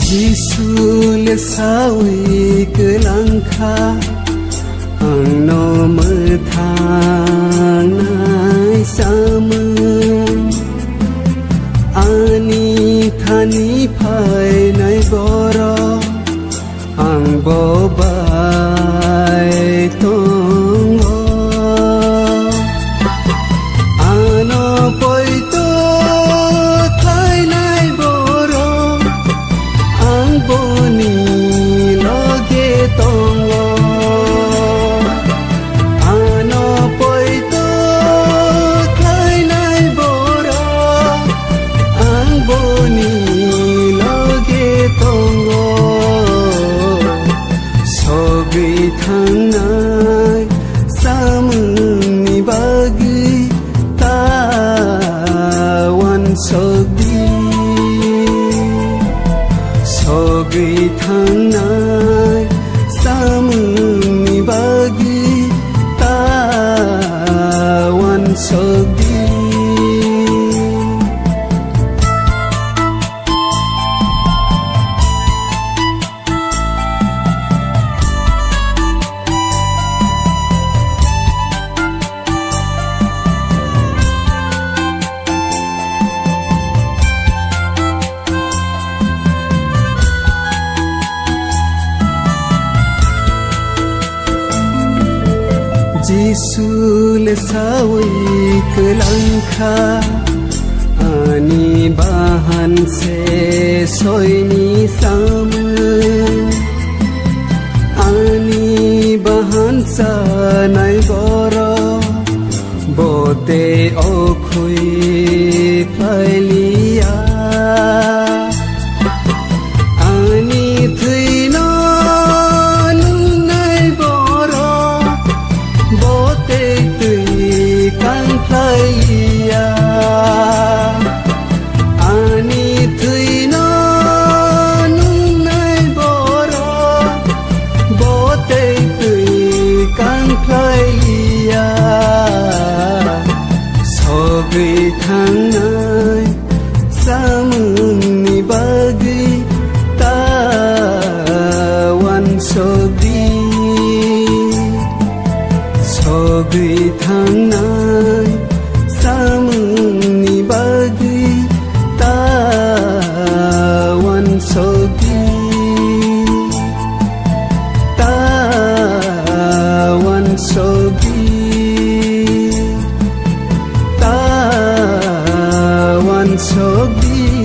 Jisule sawi kelangka angno methanai sama ani thani phai nai boro ang bobai tongo ano poito thai nai boro ang boni loge tongo ano poito thai nai boro ang boni loge tongo sogi thangnai samuni bagi tawan sogi sogi thangnai samuni bagi tawan sogi Jisule sawi kelangka ani bahan se soini sama ani bahan sa nai boro bote okhui pailia ani thino nai boro bote tui kan pailia ani thino nai boro bote tui kan pailia sogi thangnai samuni bagi tawan sogi sogi thangnai samuni bagi tawan sogi tawan sogi tawan sogi